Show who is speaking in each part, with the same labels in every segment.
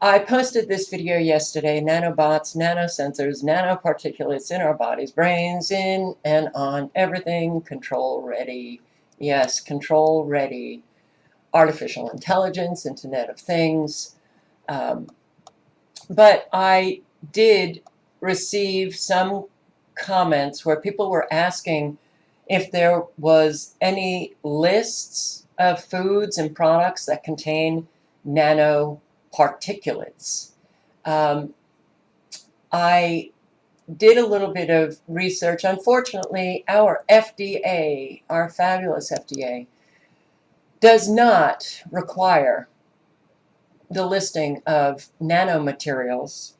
Speaker 1: I posted this video yesterday, nanobots, nanosensors, nanoparticulates in our bodies, brains, in and on everything, control ready. Yes, control ready. Artificial intelligence, Internet of Things. But I did receive some comments where people were asking if there was any lists of foods and products that contain nanoparticulates. I did a little bit of research. Unfortunately, our FDA, our fabulous FDA, does not require the listing of nanomaterials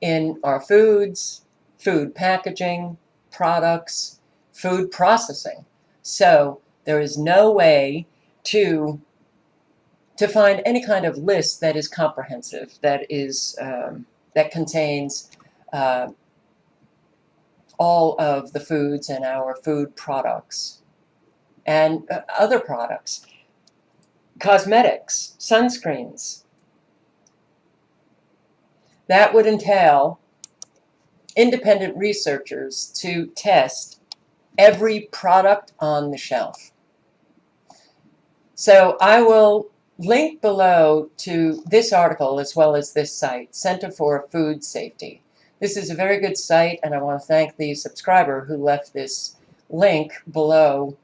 Speaker 1: in our foods, food packaging, products, food processing. So there is no way to find any kind of list that is comprehensive, that is that contains all of the foods and our food products and other products, cosmetics, sunscreens. That would entail independent researchers to test every product on the shelf. So I will link below to this article as well as this site, Center for Food Safety. This is a very good site, and I want to thank the subscriber who left this link below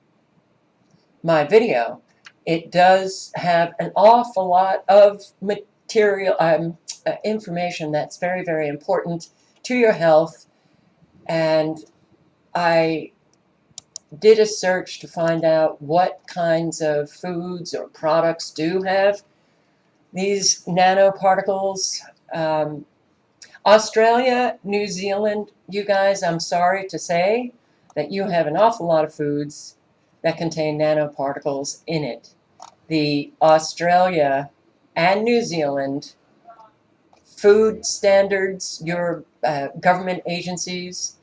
Speaker 1: my video. It does have an awful lot of material, information that's very, very important to your health, and I did a search to find out what kinds of foods or products do have these nanoparticles. Australia, New Zealand, you guys, I'm sorry to say that you have an awful lot of foods that contain nanoparticles in it. The Australia and New Zealand food standards, your government agencies,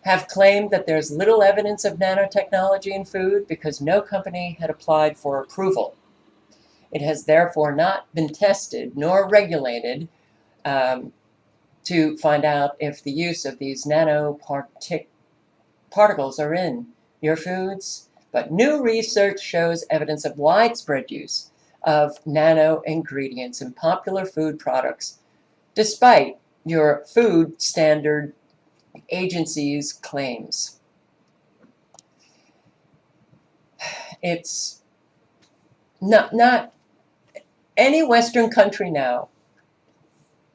Speaker 1: have claimed that there's little evidence of nanotechnology in food because no company had applied for approval. It has therefore not been tested nor regulated to find out if the use of these nanoparticles are in your foods. But new research shows evidence of widespread use of nano ingredients in popular food products, despite your food standard agency's claims. It's not any Western country now.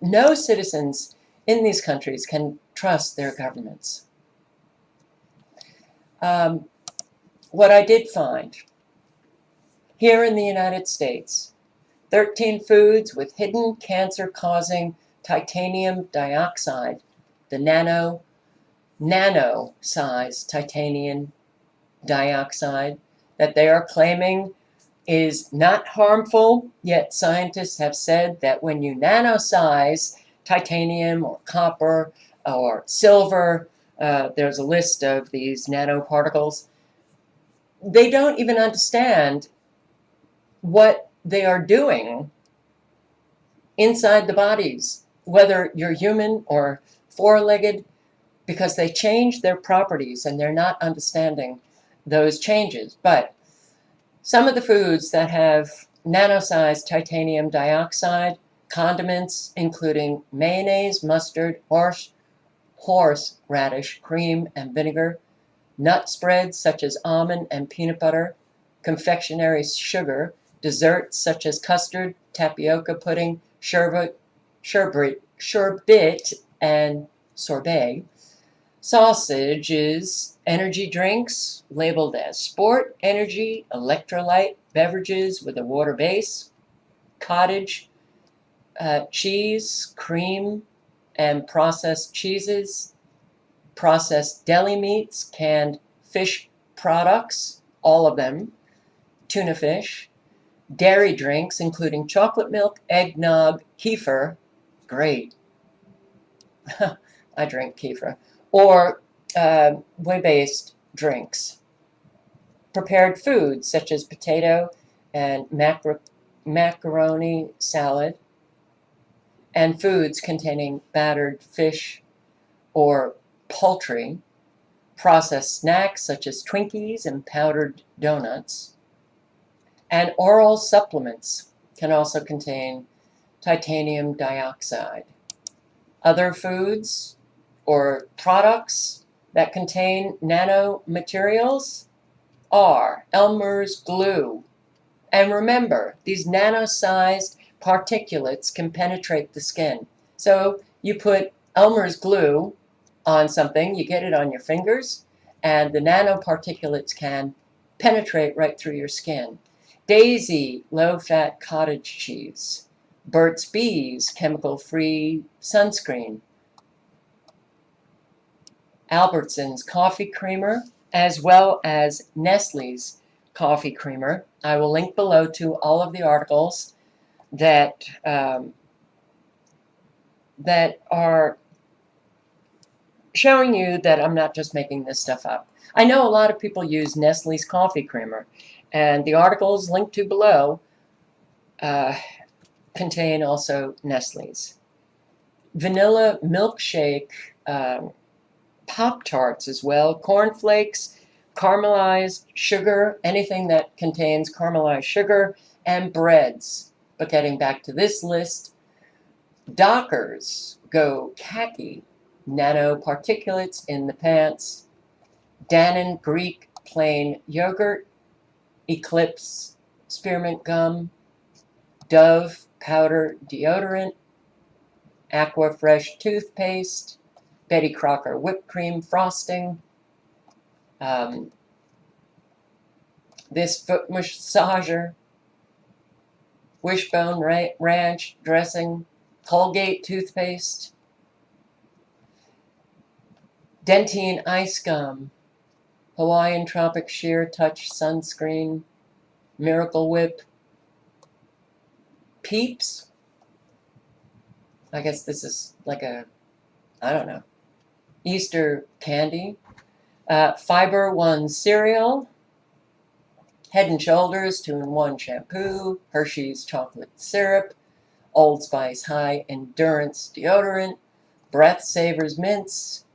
Speaker 1: No citizens in these countries can trust their governments. What I did find here in the United States, 13 foods with hidden cancer-causing titanium dioxide, the nano-size titanium dioxide that they are claiming is not harmful, yet scientists have said that when you nano-size titanium or copper or silver, there's a list of these nanoparticles, they don't even understand what they are doing inside the bodies, whether you're human or four-legged, because they change their properties and they're not understanding those changes. But some of the foods that have nano-sized titanium dioxide, condiments including mayonnaise, mustard, horseradish, cream, and vinegar, nut spreads such as almond and peanut butter, confectionery sugar, desserts such as custard, tapioca pudding, sherbet, and sorbet, sausages, energy drinks labeled as sport, energy, electrolyte, beverages with a water base, cottage cheese, cream, and processed cheeses, processed deli meats, canned fish products, all of them, tuna fish, dairy drinks including chocolate milk, eggnog, kefir, great, I drink kefir, or whey-based drinks, prepared foods such as potato and macaroni salad, and foods containing battered fish or poultry, processed snacks such as Twinkies and powdered donuts, and oral supplements can also contain titanium dioxide. Other foods or products that contain nanomaterials are Elmer's glue. And remember, these nano-sized particulates can penetrate the skin. So you put Elmer's glue on something, you get it on your fingers, and the nanoparticulates can penetrate right through your skin. Daisy low-fat cottage cheese. Burt's Bees chemical-free sunscreen. Albertson's coffee creamer, as well as Nestle's coffee creamer. I will link below to all of the articles that that are showing you that I'm not just making this stuff up. I know a lot of people use Nestle's coffee creamer, and the articles linked to below contain also Nestle's. Vanilla milkshake Pop-Tarts as well, cornflakes, caramelized sugar, anything that contains caramelized sugar, and breads. But getting back to this list, Dockers go khaki, nanoparticulates in the pants, Dannon Greek plain yogurt, Eclipse spearmint gum, Dove powder deodorant, Aquafresh toothpaste, Betty Crocker whipped cream frosting, this foot massager, Wishbone Ranch dressing, Colgate toothpaste, Dentine ice gum, Hawaiian Tropic Sheer Touch sunscreen, Miracle Whip, Peeps. I guess this is like a, I don't know, Easter candy. Fiber One cereal, Head and Shoulders 2-in-1 shampoo, Hershey's chocolate syrup, Old Spice high endurance deodorant, Breath Savers mints,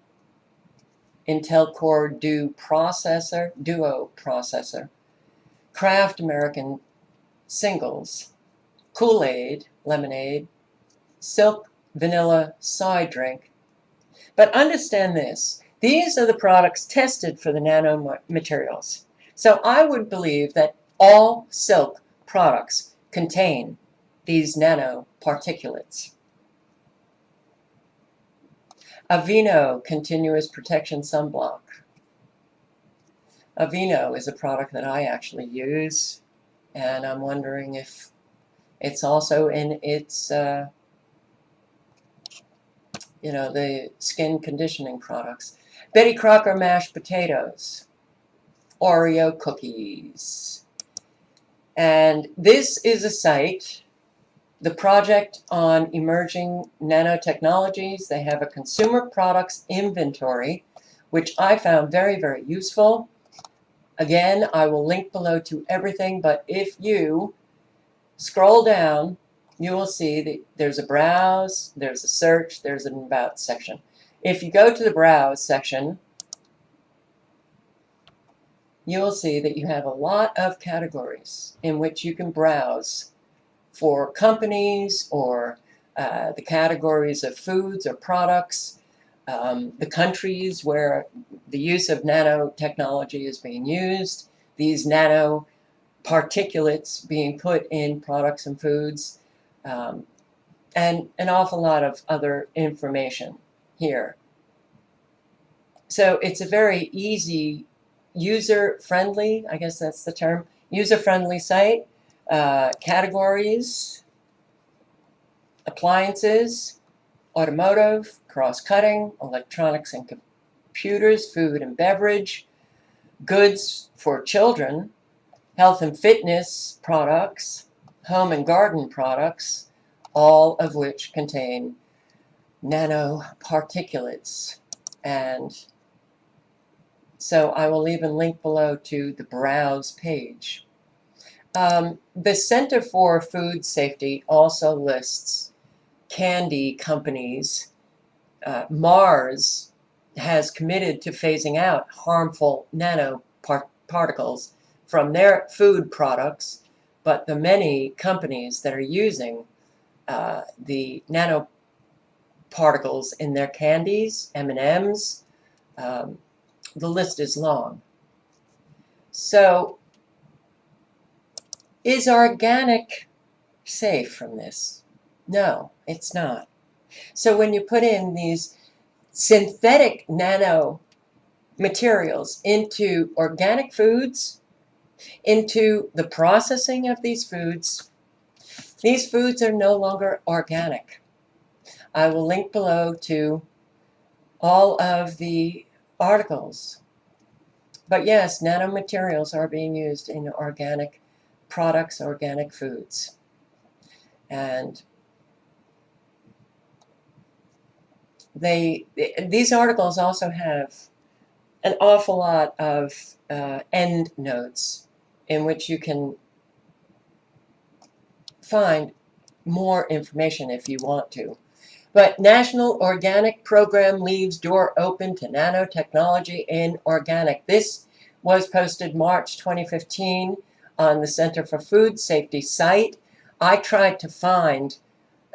Speaker 1: Intel Core Duo processor, Kraft American singles, Kool-Aid lemonade, Silk vanilla soy drink. But understand this, these are the products tested for the nanomaterials. So I would believe that all Silk products contain these nanoparticulates. Aveeno Continuous Protection Sunblock. Aveeno is a product that I actually use, and I'm wondering if it's also in its, the skin conditioning products. Betty Crocker mashed potatoes, Oreo cookies. And this is a site, the Project on Emerging Nanotechnologies. They have a consumer products inventory, which I found very, very useful. Again, I will link below to everything, but if you scroll down, you will see that there's a browse, there's a search, there's an about section. If you go to the browse section, you will see that you have a lot of categories in which you can browse for companies or the categories of foods or products, the countries where the use of nanotechnology is being used, these nanoparticulates being put in products and foods, and an awful lot of other information here. So it's a very easy, user-friendly, I guess that's the term, user-friendly site. Categories, appliances, automotive, cross-cutting, electronics and computers, food and beverage, goods for children, health and fitness products, home and garden products, all of which contain nanoparticulates. And so I will leave a link below to the browse page. The Center for Food Safety also lists candy companies. Mars has committed to phasing out harmful nanoparticles from their food products, but the many companies that are using the nanoparticles in their candies, M&Ms, the list is long. So, is organic safe from this? No, it's not. So when you put in these synthetic nano materials into organic foods, into the processing of these foods are no longer organic. I will link below to all of the articles. But yes, nanomaterials are being used in organic products, organic foods. And these articles also have an awful lot of end notes in which you can find more information if you want to. But National Organic Program leaves door open to nanotechnology in organic. This was posted March 2015 on the Center for Food Safety site. I tried to find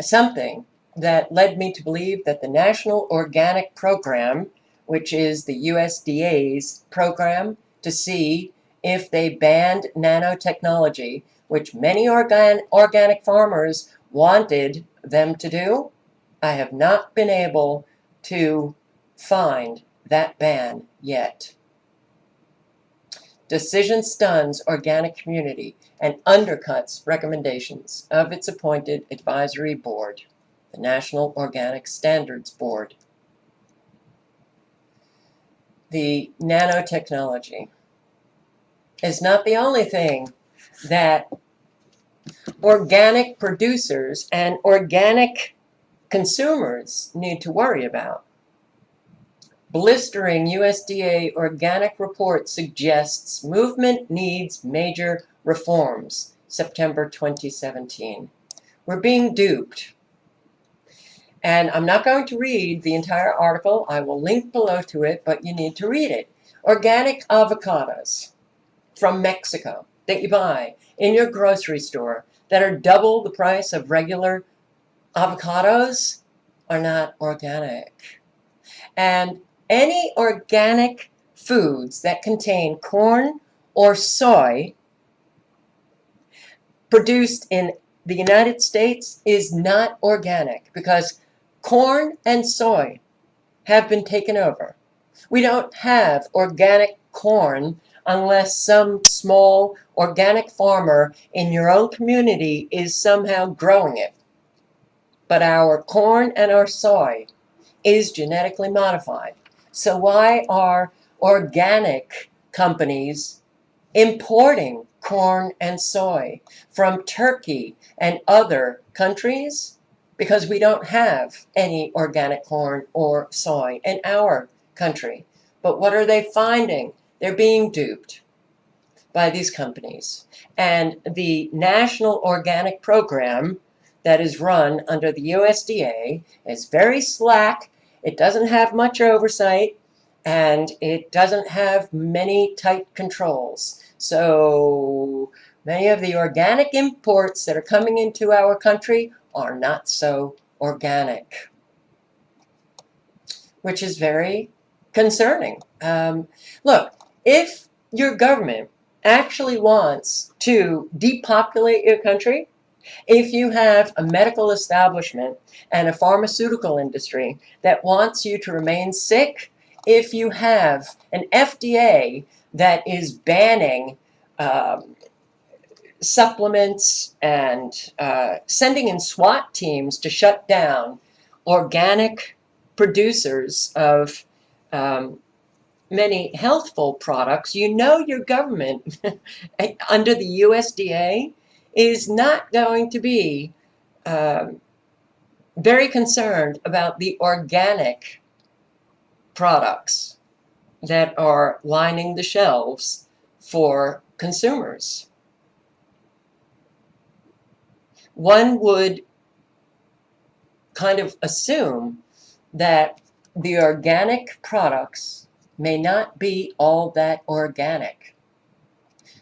Speaker 1: something that led me to believe that the National Organic Program, which is the USDA's program to see if they banned nanotechnology, which many organic farmers wanted them to do, I have not been able to find that ban yet. Decision stuns organic community and undercuts recommendations of its appointed advisory board, the National Organic Standards Board. The nanotechnology is not the only thing that organic producers and organic consumers need to worry about. Blistering USDA organic report suggests movement needs major reforms, September 2017. We're being duped. And I'm not going to read the entire article. I will link below to it, but you need to read it. Organic avocados from Mexico that you buy in your grocery store that are double the price of regular avocados are not organic. And any organic foods that contain corn or soy produced in the United States is not organic because corn and soy have been taken over. We don't have organic corn unless some small organic farmer in your own community is somehow growing it. But our corn and our soy is genetically modified. So why are organic companies importing corn and soy from Turkey and other countries? Because we don't have any organic corn or soy in our country. But what are they finding? They're being duped by these companies. And the National Organic Program that is run under the USDA is very slack. It doesn't have much oversight, and it doesn't have many tight controls. So many of the organic imports that are coming into our country are not so organic, which is very concerning. Look, if your government actually wants to depopulate your country, if you have a medical establishment and a pharmaceutical industry that wants you to remain sick, if you have an FDA that is banning supplements and sending in SWAT teams to shut down organic producers of many healthful products, you know your government under the USDA is not going to be very concerned about the organic products that are lining the shelves for consumers. One would kind of assume that the organic products may not be all that organic.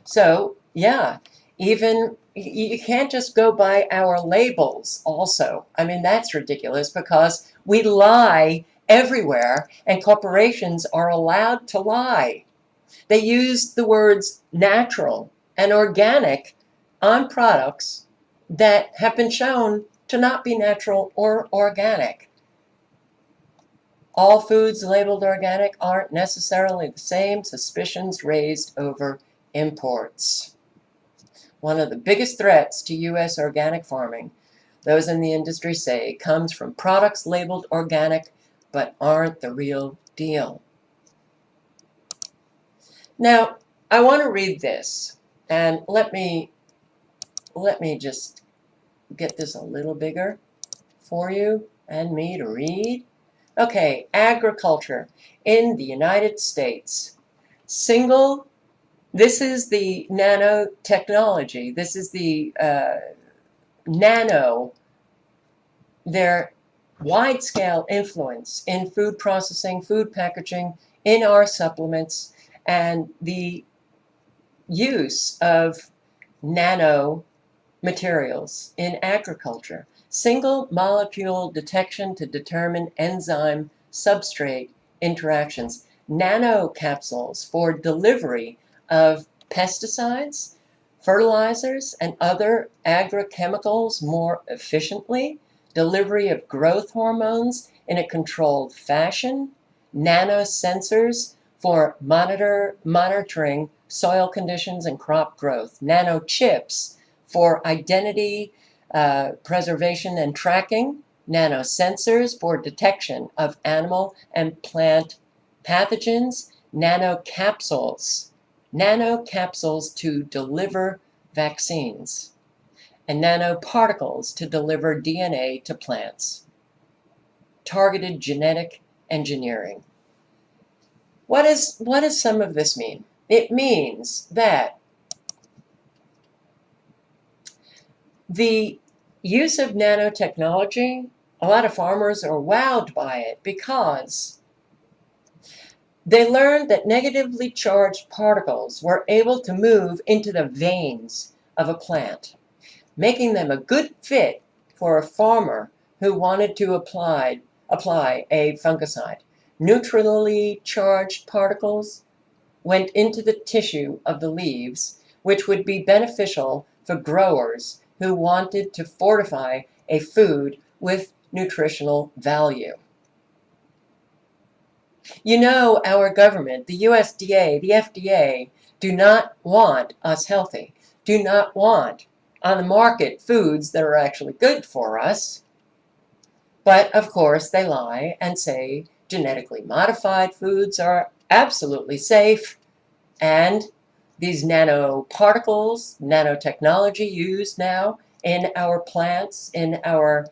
Speaker 1: So, yeah, even you can't just go by our labels also. I mean, that's ridiculous because we lie everywhere and corporations are allowed to lie. They use the words natural and organic on products that have been shown to not be natural or organic. All foods labeled organic aren't necessarily the same. Suspicions raised over imports. One of the biggest threats to U.S. organic farming, those in the industry say, comes from products labeled organic but aren't the real deal. Now, I want to read this, and let me just get this a little bigger for you and me to read. Okay, agriculture in the United States. This is the nanotechnology. This is the their wide-scale influence in food processing, food packaging, in our supplements, and the use of nano materials in agriculture. Single molecule detection to determine enzyme substrate interactions. Nanocapsules for delivery of pesticides, fertilizers, and other agrochemicals more efficiently. Delivery of growth hormones in a controlled fashion. Nanosensors for monitoring soil conditions and crop growth. Nanochips for identity preservation and tracking, nanosensors for detection of animal and plant pathogens, nanocapsules to deliver vaccines, and nanoparticles to deliver DNA to plants. Targeted genetic engineering. What does some of this mean? It means that the use of nanotechnology, a lot of farmers are wowed by it because they learned that negatively charged particles were able to move into the veins of a plant, making them a good fit for a farmer who wanted to apply a fungicide. Neutrally charged particles went into the tissue of the leaves, which would be beneficial for growers who wanted to fortify a food with nutritional value. You know, our government, the USDA, the FDA, do not want us healthy, do not want on the market foods that are actually good for us. But of course, they lie and say genetically modified foods are absolutely safe. And these nanoparticles, nanotechnology used now in our plants, in our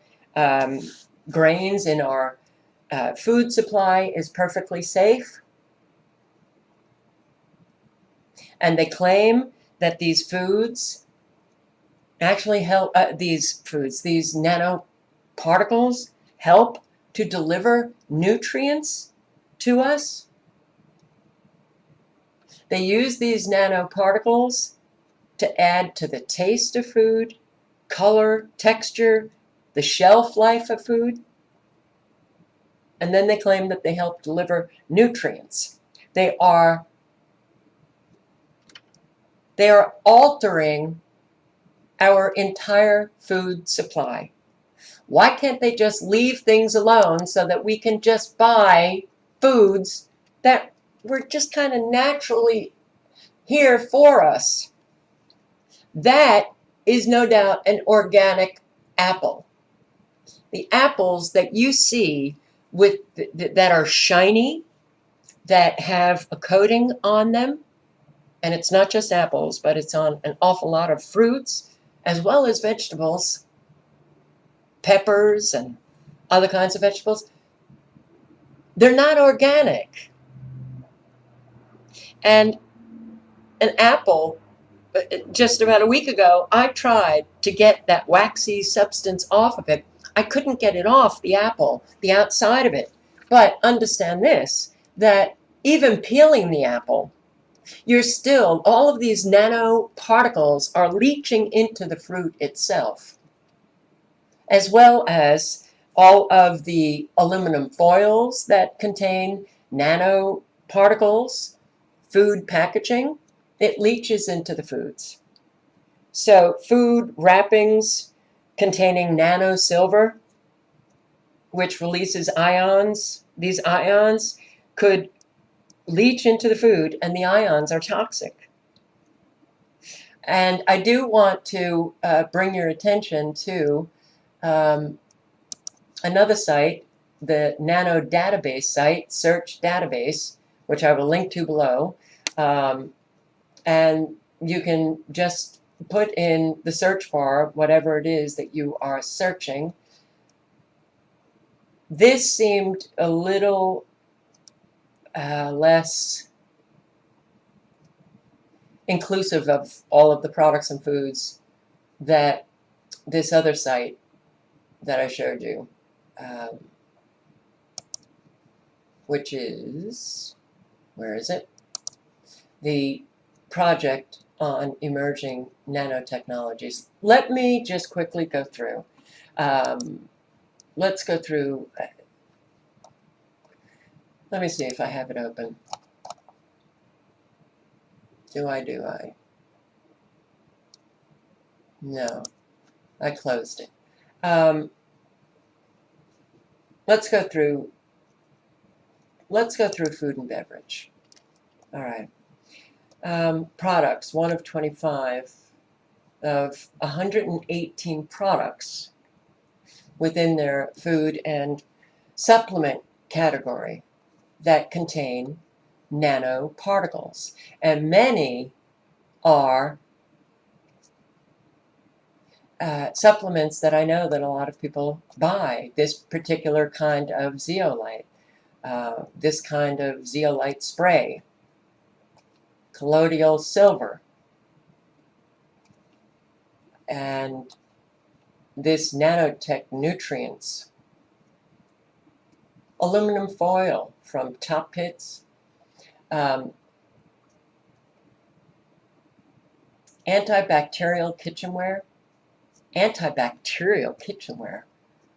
Speaker 1: grains, in our food supply is perfectly safe. And they claim that these foods actually help, these nanoparticles help to deliver nutrients to us. They use these nanoparticles to add to the taste of food, color, texture, the shelf life of food. And then they claim that they help deliver nutrients. They are altering our entire food supply. Why can't they just leave things alone so that we can just buy foods that were just kind of naturally here for us? That is no doubt an organic apple. The apples that you see that are shiny, that have a coating on them, and it's not just apples, but it's on an awful lot of fruits as well as vegetables, peppers and other kinds of vegetables. They're not organic. And an apple just about a week ago, I tried to get that waxy substance off of it. I couldn't get it off the apple, the outside of it. But understand this, that even peeling the apple, you're still, all of these nanoparticles are leaching into the fruit itself, as well as all of the aluminum foils that contain nanoparticles, food packaging, it leaches into the foods. So food wrappings containing nano silver, which releases ions, these ions could leach into the food, and the ions are toxic. And I do want to bring your attention to another site, the Nano database site, search database, which I will link to below. And you can just put in the search bar whatever it is that you are searching. This seemed a little less inclusive of all of the products and foods that this other site that I showed you, which is, where is it? The project on emerging nanotechnologies. Let me just quickly go through. Let's go through. Let me see if I have it open. Do I? No, I closed it. Let's go through food and beverage. All right. Products, 1 of 25 of 118 products within their food and supplement category that contain nanoparticles. And many are supplements that I know that a lot of people buy. This particular kind of zeolite, this kind of zeolite spray, colloidal silver, and this nanotech nutrients, aluminum foil from Top Pits, antibacterial kitchenware. Antibacterial kitchenware.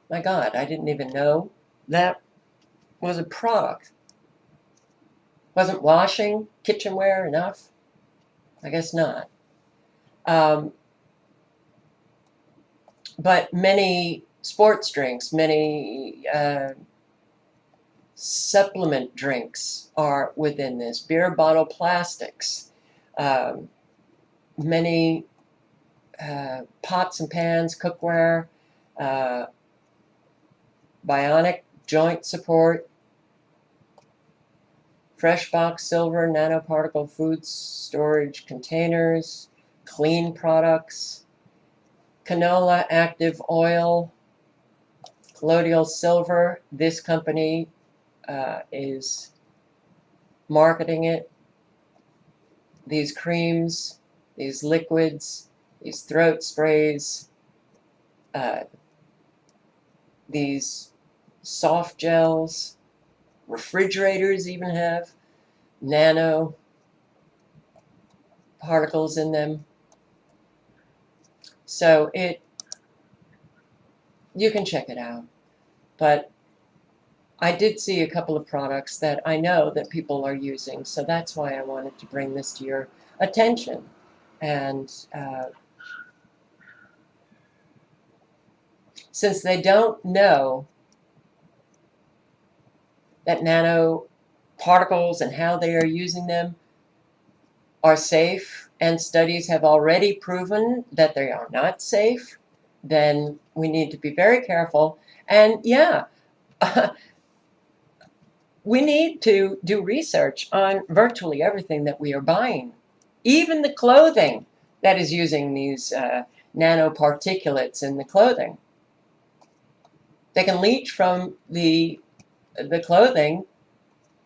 Speaker 1: My God, I didn't even know that was a product. Wasn't washing kitchenware enough? I guess not. But many sports drinks, many supplement drinks are within this. Beer bottle plastics, many pots and pans, cookware, bionic joint support, fresh box silver, nanoparticle food storage containers, clean products, canola active oil, colloidal silver. This company is marketing it. These creams, these liquids, these throat sprays, these soft gels, refrigerators even have nano particles in them. So you can check it out. But I did see a couple of products that I know that people are using, so that's why I wanted to bring this to your attention. And since they don't know that nanoparticles and how they are using them are safe, and studies have already proven that they are not safe, then we need to be very careful. And yeah, we need to do research on virtually everything that we are buying, even the clothing that is using these nanoparticulates in the clothing. They can leach from the clothing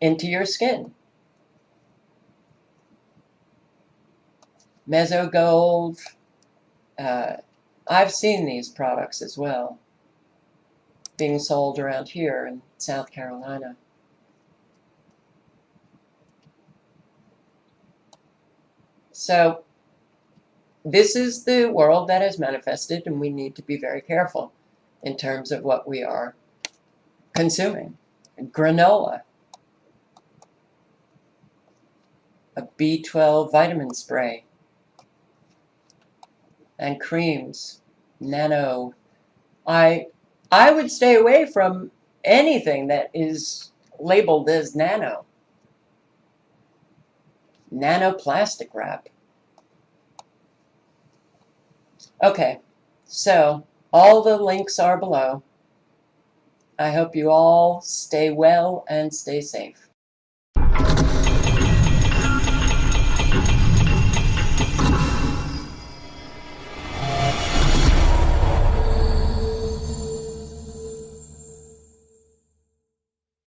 Speaker 1: into your skin. Mesogold. I've seen these products as well being sold around here in South Carolina. So this is the world that has manifested, and we need to be very careful in terms of what we are consuming. Granola, a B12 vitamin spray, and creams, nano. I would stay away from anything that is labeled as nano. Nanoplastic wrap. Okay, so all the links are below. I hope you all stay well and stay safe.